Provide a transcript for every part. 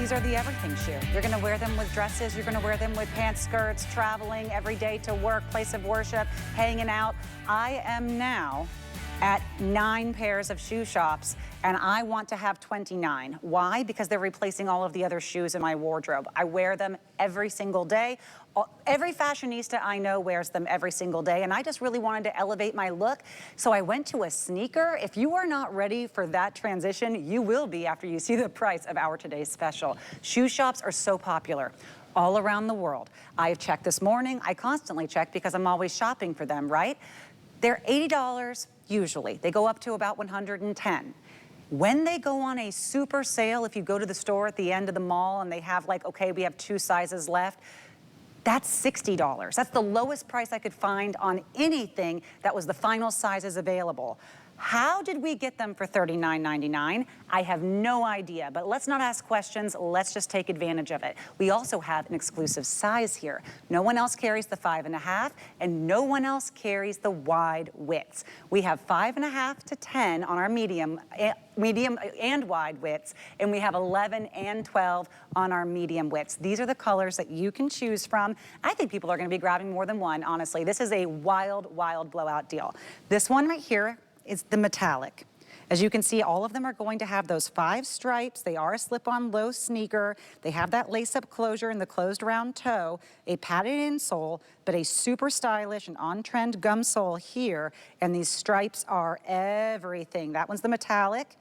These are the everything shoe. You're gonna wear them with dresses, you're gonna wear them with pants, skirts, traveling every day to work, place of worship, hanging out. I am now at 9 pairs of shoe shops, and I want to have 29. Why? Because they're replacing all of the other shoes in my wardrobe. I wear them every single day. Every fashionista I know wears them every single day, and I just really wanted to elevate my look, so I went to a sneaker. If you are not ready for that transition, you will be after you see the price of our today's special. Shoe shops are so popular all around the world. I have checked this morning. I constantly check because I'm always shopping for them, right? They're $80 usually. They go up to about $110. When they go on a super sale, if you go to the store at the end of the mall and they have like, okay, we have 2 sizes left, that's $60. That's the lowest price I could find on anything that was the final sizes available. How did we get them for $39.99? I have no idea, but let's not ask questions. Let's just take advantage of it. We also have an exclusive size here. No one else carries the 5.5, and no one else carries the wide widths. We have 5.5 to 10 on our medium and wide widths, and we have 11 and 12 on our medium widths. These are the colors that you can choose from. I think people are gonna be grabbing more than one, honestly. This is a wild, wild blowout deal. This one right here is the metallic. As you can see, all of them are going to have those 5 stripes. They are a slip-on low sneaker. They have that lace-up closure and the closed round toe, a padded insole, but a super stylish and on-trend gum sole here. And these stripes are everything. That one's the metallic.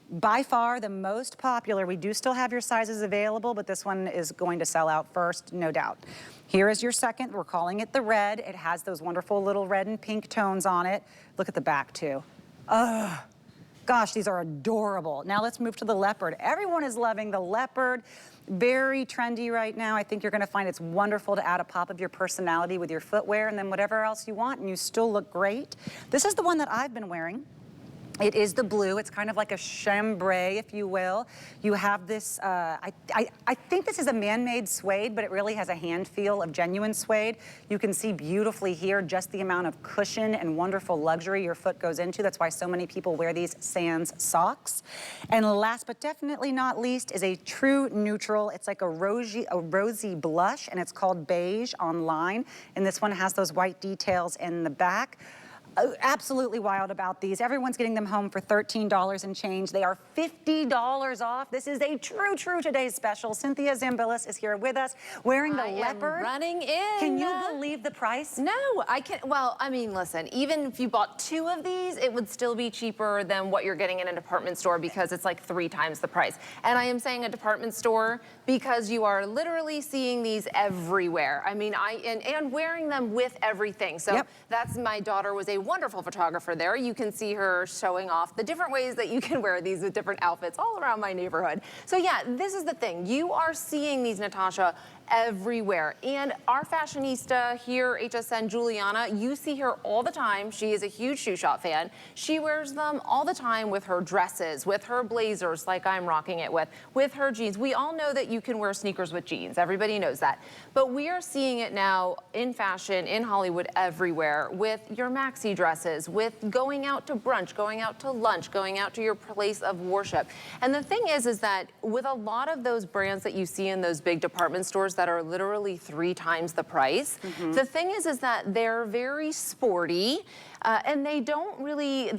By far the most popular. We do still have your sizes available, but this one is going to sell out first, no doubt. Here is your second. We're calling it the red. It has those wonderful little red and pink tones on it. Look at the back too. Ugh. Gosh, these are adorable. Now let's move to the leopard. Everyone is loving the leopard. Very trendy right now. I think you're gonna find it's wonderful to add a pop of your personality with your footwear and then whatever else you want, and you still look great. This is the one that I've been wearing. It is the blue. It's kind of like a chambray, if you will. You have this, I think this is a man-made suede, but it really has a hand feel of genuine suede. You can see beautifully here just the amount of cushion and wonderful luxury your foot goes into. That's why so many people wear these sans socks. And last but definitely not least is a true neutral. It's like a rosy blush, and it's called beige online. And this one has those white details in the back. Absolutely wild about these. Everyone's getting them home for $13 and change. They are $50 off. This is a true today's special. Cynthia Zambilis is here with us wearing the leopard. Running in. Can you believe the price? No, I can't. Well, I mean, listen, even if you bought 2 of these, it would still be cheaper than what you're getting in a department store because it's like 3 times the price. And I am saying a department store because you are literally seeing these everywhere. I mean, and wearing them with everything. So that's, my daughter was a wonderful photographer there. You can see her showing off the different ways that you can wear these with different outfits all around my neighborhood. So yeah, this is the thing. You are seeing these, Natasha, everywhere. And our fashionista here, HSN, Juliana, you see her all the time. She is a huge shoe shop fan. She wears them all the time with her dresses, with her blazers, like I'm rocking it with her jeans. We all know that you can wear sneakers with jeans. Everybody knows that. But we are seeing it now in fashion, in Hollywood, everywhere, with your maxi dresses, with going out to brunch, going out to lunch, going out to your place of worship. And the thing is that with a lot of those brands that you see in those big department stores that are literally 3 times the price, the thing is that they're very sporty. And they don't really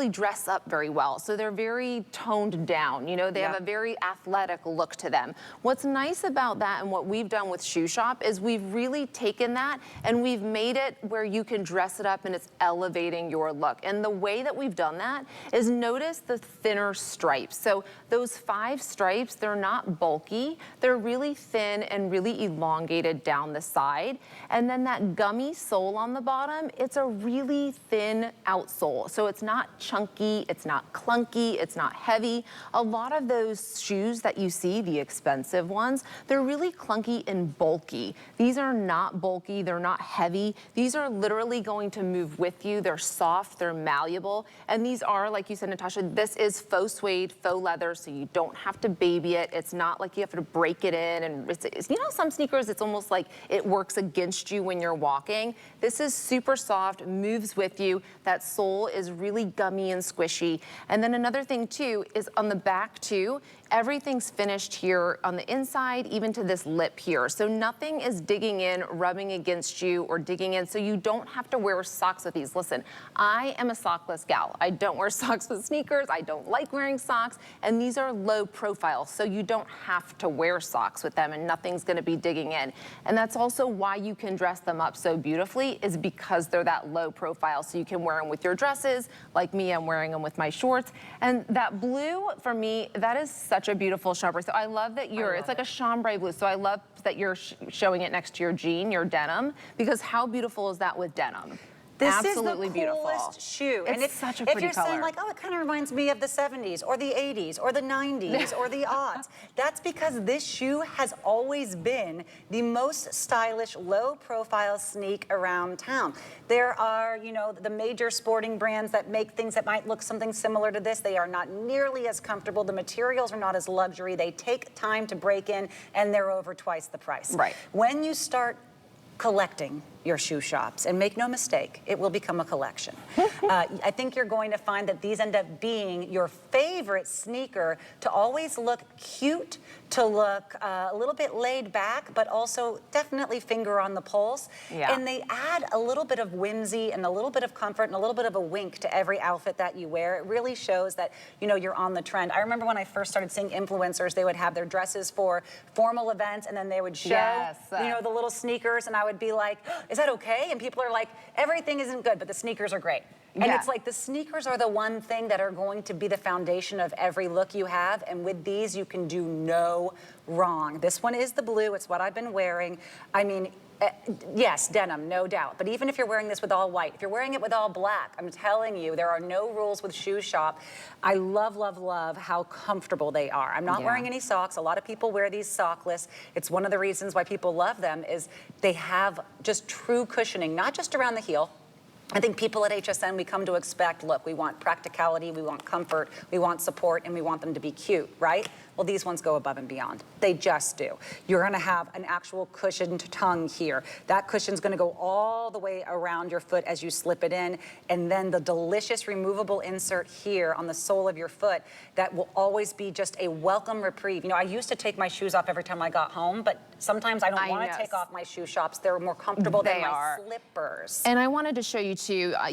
dress up very well. So they're very toned down. You know, they have a very athletic look to them. What's nice about that and what we've done with Shoe Shop is we've really taken that and we've made it where you can dress it up and it's elevating your look. And the way that we've done that is notice the thinner stripes. So those 5 stripes, they're not bulky. They're really thin and really elongated down the side. And then that gummy sole on the bottom, it's a really thin outsole. So it's not chunky, it's not clunky, it's not heavy. A lot of those shoes that you see, the expensive ones, they're really clunky and bulky. These are not bulky, they're not heavy. These are literally going to move with you. They're soft, they're malleable. And these are, like you said, Natasha, this is faux suede, faux leather, so you don't have to baby it. It's not like you have to break it in. And it's, you know, some sneakers, it's almost like it works against you when you're walking. This is super soft, moves with you. That sole is really gummy and squishy. And then another thing too is on the back too, everything's finished here on the inside, even to this lip here. So nothing is digging in, rubbing against you or digging in, so you don't have to wear socks with these. Listen, I am a sockless gal. I don't wear socks with sneakers. I don't like wearing socks, and these are low profile, so you don't have to wear socks with them and nothing's gonna be digging in. And that's also why you can dress them up so beautifully, is because they're that low profile. So you can wear them with your dresses, like me, I'm wearing them with my shorts. And that blue, for me, that is such a beautiful chambray. So I love that it's like a chambray blue. So I love that you're showing it next to your jean, your denim, because how beautiful is that with denim? This Absolutely is the coolest shoe. It's and such a pretty if you're color. saying like, oh, it kind of reminds me of the 70s or the 80s or the 90s or the aughts, that's because this shoe has always been the most stylish, low-profile sneak around town. There are, you know, the major sporting brands that make things that might look something similar to this. They are not nearly as comfortable. The materials are not as luxury. They take time to break in, and they're over twice the price. Right. When you start collecting your shoe shops, and make no mistake, it will become a collection. I think you're going to find that these end up being your favorite sneaker to always look cute, to look a little bit laid back, but also definitely finger on the pulse. Yeah. And they add a little bit of whimsy and a little bit of comfort and a little bit of a wink to every outfit that you wear. It really shows that, you know, you're on the trend. I remember when I first started seeing influencers, they would have their dresses for formal events, and then they would show, you know, the little sneakers, and I would be like, is that okay? And people are like, everything isn't good, but the sneakers are great. And it's like the sneakers are the one thing that are going to be the foundation of every look you have, and with these you can do no wrong. This one is the blue, it's what I've been wearing. I mean, yes, denim, no doubt. But even if you're wearing this with all white, if you're wearing it with all black, I'm telling you, there are no rules with Shoe Shop. I love, love, love how comfortable they are. I'm not wearing any socks. A lot of people wear these sockless. It's one of the reasons why people love them is they have just true cushioning, not just around the heel. I think people at HSN, we come to expect, look, we want practicality, we want comfort, we want support, and we want them to be cute, right? Well, these ones go above and beyond. They just do. You're gonna have an actual cushioned tongue here. That cushion's gonna go all the way around your foot as you slip it in, and then the delicious removable insert here on the sole of your foot that will always be just a welcome reprieve. You know, I used to take my shoes off every time I got home, but sometimes I don't wanna take off my shoe shops. They're more comfortable than my slippers. And I wanted to show you too, I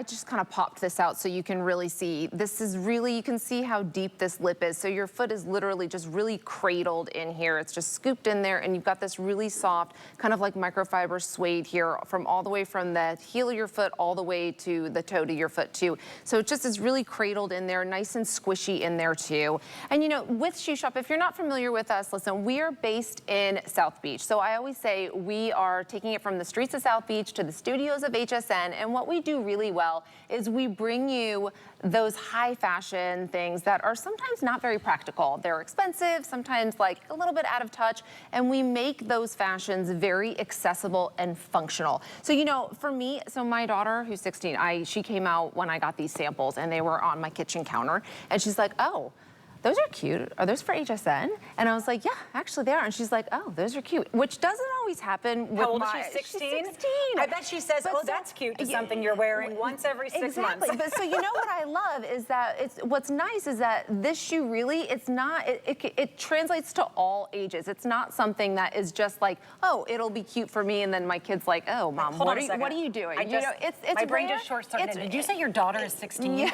just kind of popped this out so you can really see. This is really, you can see how deep this lip is. So your foot is literally just really cradled in here. It's just scooped in there, and you've got this really soft, kind of like microfiber suede here from all the way from the heel of your foot all the way to the toe to your foot too. So it just is really cradled in there, nice and squishy in there too. And you know, with Shoe Shop, if you're not familiar with us, listen, we are based in South Beach. So I always say we are taking it from the streets of South Beach to the studios of HSN, and what we do really well is we bring you those high fashion things that are sometimes not very practical. They're expensive, sometimes like a little bit out of touch, and we make those fashions very accessible and functional. So, you know, for me, so my daughter who's 16, she came out when I got these samples and they were on my kitchen counter, and she's like, oh, those are cute. Are those for HSN? And I was like, yeah, actually they are. And she's like, oh, those are cute, which doesn't always happen with How old is she, 16? She's 16. I bet she says, oh, that's cute to something you're wearing once every 6 months. But so you know what I love is that what's nice is that this shoe really, it's not, it translates to all ages. It's not something that is just like, oh, it'll be cute for me, and then my kid's like, oh, mom, what are you doing? My brain just short circuited. Did you say your daughter is 16? Yes.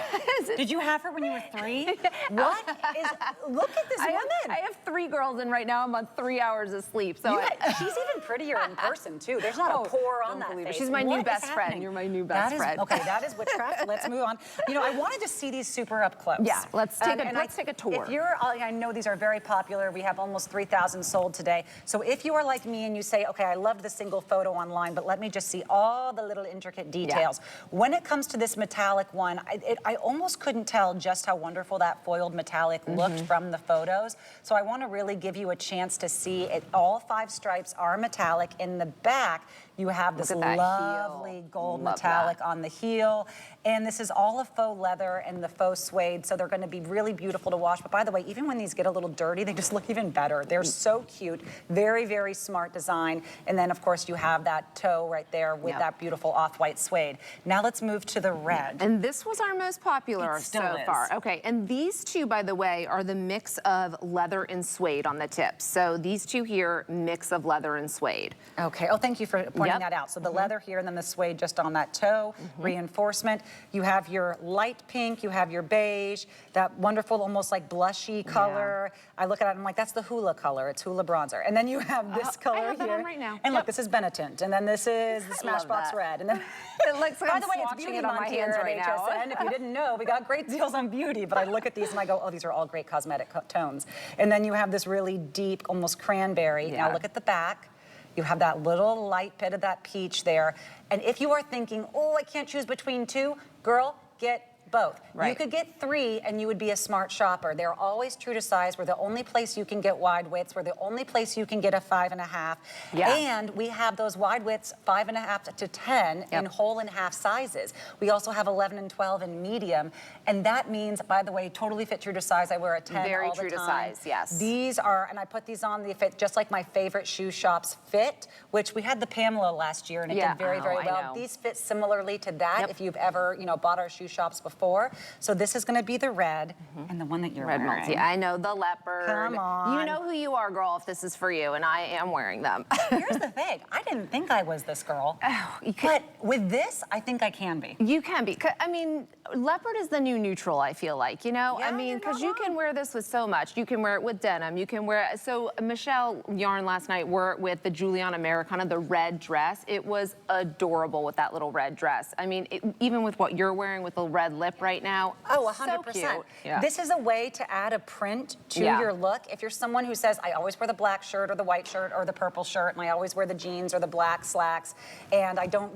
Did you have her when you were 3? What? Look at this woman. I have 3 girls, and right now I'm on 3 hours of sleep. So she's even prettier in person too. There's not a pore on that face. She's my new best friend. You're my new best friend. Okay, that is witchcraft. Let's move on. You know, I wanted to see these super up close. Yeah, let's take a tour. If you're, I know these are very popular. We have almost 3,000 sold today. So if you are like me and you say, okay, I loved the single photo online, but let me just see all the little intricate details. When it comes to this metallic one, I almost couldn't tell just how wonderful that foiled metallic looked from the photos. So I want to really give you a chance to see it. All 5 stripes are metallic. metallic. In the back, you have this Look at that lovely heel. gold Love metallic that. on the heel. And this is all of faux leather and the faux suede, so they're going to be really beautiful to wash. But by the way, even when these get a little dirty, they just look even better. They're so cute. Very, very smart design. And then, of course, you have that toe right there with that beautiful off-white suede. Now let's move to the red. And this was our most popular It still so is. far. Okay, and these two, by the way, are the mix of leather and suede on the tips. So these two here, mix of leather and suede. Okay. Oh, thank you for pointing that out. So the leather here and then the suede just on that toe, reinforcement. You have your light pink, you have your beige, that wonderful almost like blushy color. I look at it and I'm like, that's the Hula color. It's Hula bronzer. And then you have this color I have that here. on right now. And look, this is Benetint. And then this is the Smashbox Red. And then It looks like by I'm the way, it's swatching beauty it on month my here hands at right now. HSN. If you didn't know, we got great deals on beauty. But I look at these and I go, oh, these are all great cosmetic tones. And then you have this really deep, almost cranberry. Now look at the back. You have that little light bit of that peach there. And if you are thinking, oh, I can't choose between two, girl, get both. You could get 3 and you would be a smart shopper. They're always true to size. We're the only place you can get wide widths. We're the only place you can get a 5.5. And we have those wide widths 5.5 to 10 in whole and half sizes. We also have 11 and 12 in medium. And that means, by the way, totally fit true to size. I wear a 10 all the time. Very true to size, yes. These are, and I put these on, they fit just like my favorite Shoe Shop's fit, which we had the Pamela last year and it did very, very well. These fit similarly to that if you've ever, bought our Shoe Shops before. So this is going to be the red and the one that you're wearing. Multi. I know, the leopard. Come on. You know who you are, girl, if this is for you, and I am wearing them. Here's the thing. I didn't think I was this girl. But with this, I think I can be. You can be. I mean, leopard is the new neutral, I feel like, I mean, because you can wear this with so much. You can wear it with denim. You can wear it. So Michelle Yarn last night wore it with the Juliana Americana, the red dress. It was adorable with that little red dress. I mean, even with what you're wearing with the red lip right now. Oh, 100%. So cute. This is a way to add a print to your look. If you're someone who says, I always wear the black shirt or the white shirt or the purple shirt, and I always wear the jeans or the black slacks, and I don't,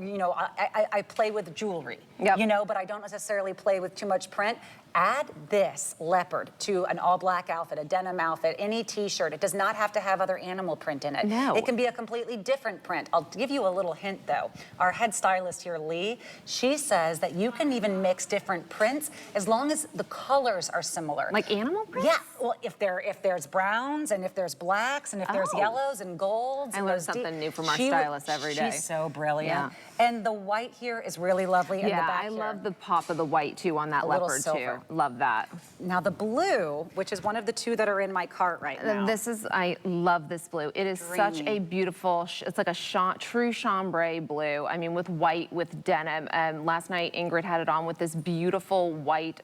I play with jewelry, but I don't necessarily play with too much print. Add this leopard to an all-black outfit, a denim outfit, any t-shirt. It does not have to have other animal print in it. No. It can be a completely different print. I'll give you a little hint, though. Our head stylist here, Lee, she says that you can even mix different prints as long as the colors are similar. Like animal prints? Yeah. Well, if there's browns and if there's blacks and if there's yellows and golds. I and learn those something new from our stylist every day. She's so brilliant. Yeah. And the white here is really lovely. And the back I here. love the pop of the white, too, on that leopard, silver. too. Love that. Now the blue, which is one of the two that are in my cart right now. I love this blue. It is such a beautiful, it's like a true chambray blue. I mean, with white, with denim. Last night, Ingrid had it on with this beautiful white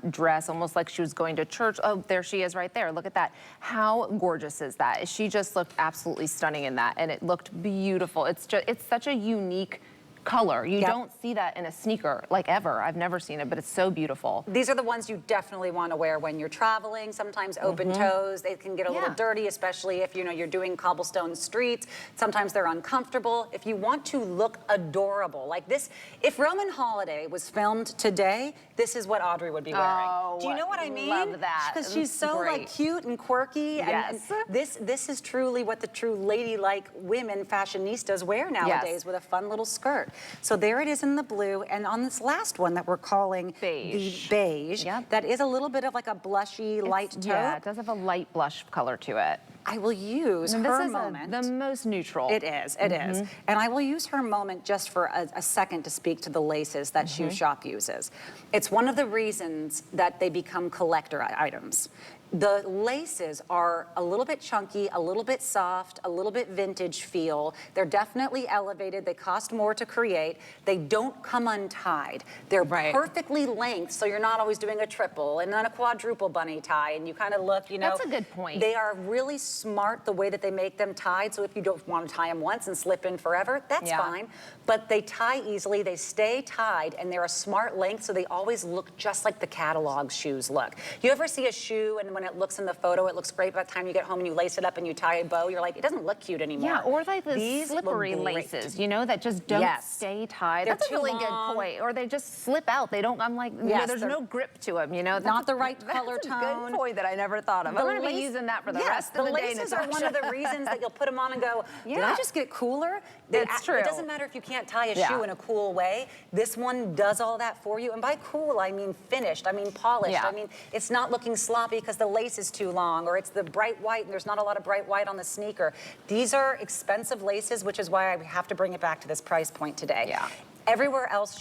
dress, almost like she was going to church. Oh, there she is right there. Look at that. How gorgeous is that? She just looked absolutely stunning in that, and it looked beautiful. It's such a unique color. You don't see that in a sneaker, like ever. I've never seen it, but it's so beautiful. These are the ones you definitely want to wear when you're traveling. Sometimes open toes, they can get a little dirty, especially if you're doing cobblestone streets. Sometimes they're uncomfortable. If you want to look adorable, like this, if Roman Holiday was filmed today, this is what Audrey would be wearing. Do you know what I mean? Love that. Because she's so like cute and quirky. And this is truly what the true ladylike women fashionistas wear nowadays with a fun little skirt. So there it is in the blue, and on this last one that we're calling the beige, that is a little bit of like a blushy light taupe. Yeah, it does have a light blush color to it. I will use her moment. The most neutral. It is, it is. And I will use her moment just for a second to speak to the laces that Shoe Shop uses. It's one of the reasons that they become collector items. The laces are a little bit chunky, a little bit soft, a little bit vintage feel. They're definitely elevated. They cost more to create. They don't come untied. They're perfectly length, so you're not always doing a triple and then a quadruple bunny tie, and you kind of look, That's a good point. They are really smart the way that they make them tied, so if you don't want to tie them once and slip in forever, that's fine. But they tie easily, they stay tied, and they're a smart length, so they always look just like the catalog shoes look. You ever see a shoe and when it looks in the photo, it looks great. By the time you get home and you lace it up and you tie a bow, you're like, it doesn't look cute anymore. Yeah, or like the These slippery laces, you know, that just don't stay tied. They're That's a really good point. Or they just slip out. They don't, I'm like, you know, there's no grip to them, you know. Not the right color tone. That's a good point that I never thought of. I'm going to be using that for the rest of the day. The laces are one of the reasons that you'll put them on and go, did I just get cooler? That's true. It doesn't matter if you can't tie a shoe in a cool way. This one does all that for you. And by cool, I mean finished. I mean polished. I mean, it's not looking sloppy because the lace is too long, or it's the bright white and there's not a lot of bright white on the sneaker. These are expensive laces, which is why I have to bring it back to this price point today. Yeah. Everywhere else,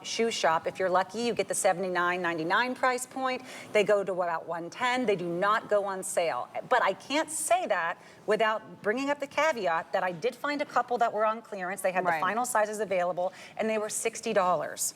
shoe shop, if you're lucky, you get the $79.99 price point. They go to about $110. They do not go on sale. But I can't say that without bringing up the caveat that I did find a couple that were on clearance. They had the final sizes available, and they were $60.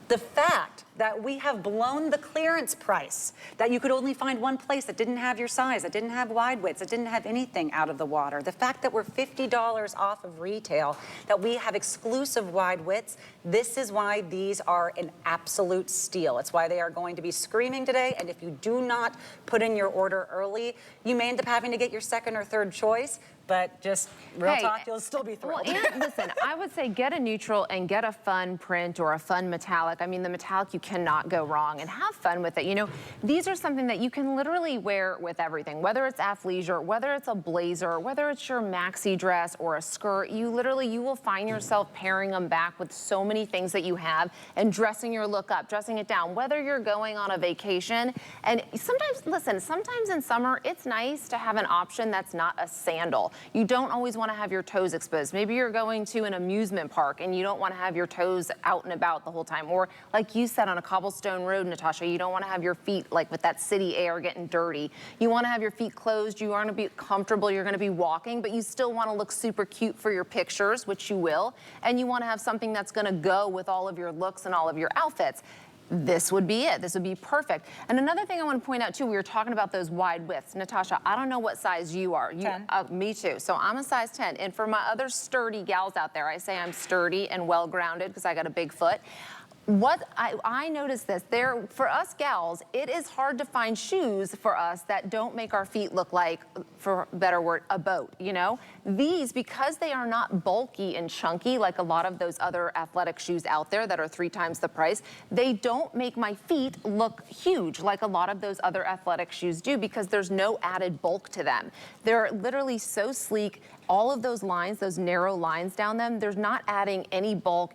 The fact that we have blown the clearance price, that you could only find one place that didn't have your size, that didn't have wide widths, that didn't have anything out of the water, the fact that we're $50 off of retail, that we have exclusive wide widths, this is why these are an absolute steal. It's why they are going to be screaming today, and if you do not put in your order early, you may end up having to get your second or third choice, but just real talk, you'll still be thrilled. Well, and listen, I would say get a neutral and get a fun print or a fun metallic. I mean, the metallic, you cannot go wrong, and have fun with it. You know, these are something that you can literally wear with everything, whether it's athleisure, whether it's a blazer, whether it's your maxi dress or a skirt. You will find yourself pairing them back with so many things that you have and dressing your look up, dressing it down, whether you're going on a vacation. And sometimes, listen, sometimes in summer, it's nice to have an option that's not a sandal. You don't always want to have your toes exposed. Maybe you're going to an amusement park and you don't want to have your toes out and about the whole time. Or like you said, on a cobblestone road, Natasha, you don't want to have your feet like with that city air getting dirty. You want to have your feet closed. You want to be comfortable. You're going to be walking, but you still want to look super cute for your pictures, which you will. And you want to have something that's going to go with all of your looks and all of your outfits. This would be it. This would be perfect. And another thing I want to point out too, we were talking about those wide widths. Natasha, I don't know what size you are. 10. Me too. So I'm a size 10. And for my other sturdy gals out there, I say I'm sturdy and well-grounded because I got a big foot. What I noticed this, for us gals, it is hard to find shoes for us that don't make our feet look like, for a better word, a boat, you know? These, because they are not bulky and chunky like a lot of those other athletic shoes out there that are 3 times the price, they don't make my feet look huge like a lot of those other athletic shoes do because there's no added bulk to them. They're literally so sleek. All of those lines, those narrow lines down them, there's not adding any bulk,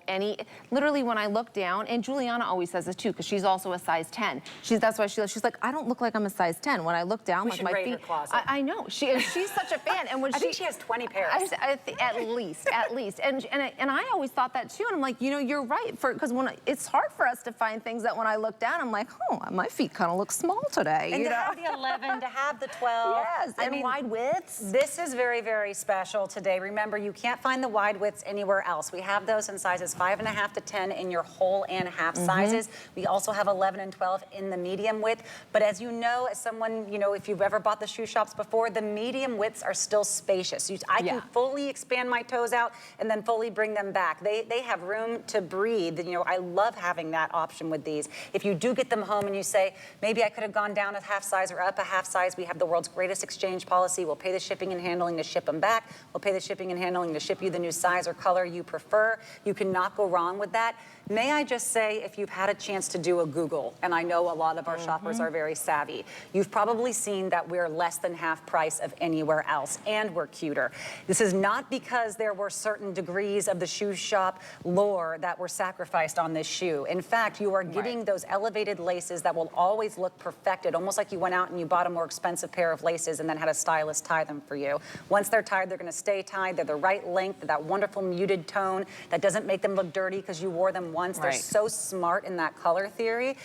literally when I look down, and Juliana always says this too, because she's also a size 10. That's why she's like, I don't look like I'm a size 10. When I look down, like my feet, I know, she's such a fan. And when I think she has 20 pairs. At least. And I always thought that too, and I'm like, you know, you're right, because it's hard for us to find things that when I look down, I'm like, oh, my feet kind of look small today. And to have the 11, to have the 12. Yes, and wide widths. This is very, very special today. Remember, you can't find the wide widths anywhere else. We have those in sizes 5.5 to 10 in your whole and half sizes. We also have 11 and 12 in the medium width. But as you know, as someone, you know, if you've ever bought the shoe shops before, the medium widths are still spacious. I can fully expand my toes out and then fully bring them back. They have room to breathe. You know, I love having that option with these. If you do get them home and you say, maybe I could have gone down a half size or up a half size, we have the world's greatest exchange policy. We'll pay the shipping and handling to ship them back. We'll pay the shipping and handling to ship you the new size or color you prefer. You cannot go wrong with that. May I just say, if you've had a chance to do a Google, and I know a lot of our shoppers are very savvy, you've probably seen that we're less than half price of anywhere else, and we're cuter. This is not because there were certain degrees of the shoe shop lore that were sacrificed on this shoe. In fact, you are getting those elevated laces that will always look perfected, almost like you went out and you bought a more expensive pair of laces and then had a stylist tie them for you. Once they're tied, they're going to stay tied. They're the right length, that wonderful muted tone that doesn't make them look dirty because you wore them once. They're so smart in that color theory.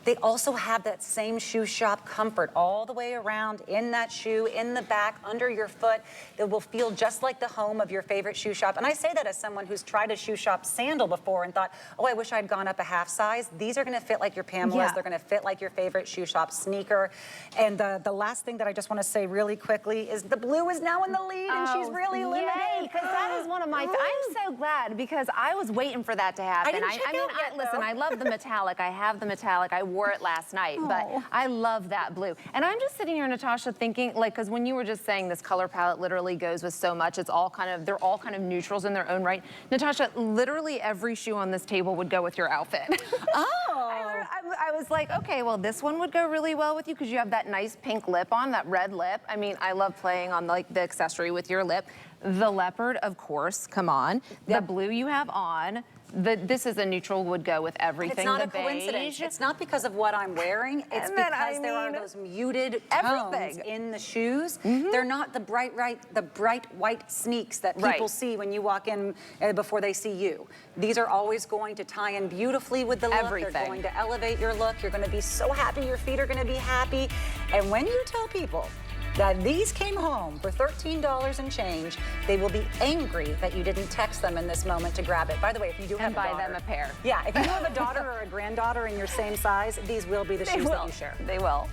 They also have that same shoe shop comfort all the way around in that shoe, in the back, under your foot. It will feel just like the home of your favorite shoe shop. And I say that as someone who's tried a shoe shop sandal before and thought, oh, I wish I'd gone up a half size. These are going to fit like your Pamela's. They're going to fit like your favorite shoe shop sneaker. And the last thing that I just want to say really quickly is the blue is now in the lead, and she's really limited. Because that is one of my, I'm so glad because I was waiting for that to happen. didn't check out yet, Listen, though. I love the metallic. I have the metallic. I wore it last night, but I love that blue. And I'm just sitting here, Natasha, thinking, like, because when you were just saying this color palette literally goes with so much, it's all kind of, they're all kind of neutrals in their own right. Natasha, literally every shoe on this table would go with your outfit. I was like, okay, well, this one would go really well with you because you have that nice pink lip on, that red lip. I mean, I love playing on like the accessory with your lip. The leopard, of course, come on. The blue you have on. This is a neutral, would go with everything. It's not the a coincidence. beige. It's not because of what I'm wearing. It's because there are those muted tones in the shoes. They're not the bright white sneaks that people see when you walk in before they see you. These are always going to tie in beautifully with the look. They're going to elevate your look. You're going to be so happy. Your feet are going to be happy. And when you tell people that these came home for $13 and change, they will be angry that you didn't text them in this moment to grab it. By the way, if you do have a daughter, buy them a pair. Yeah, if you have a daughter or a granddaughter in your same size, these will be the shoes that you share. They will.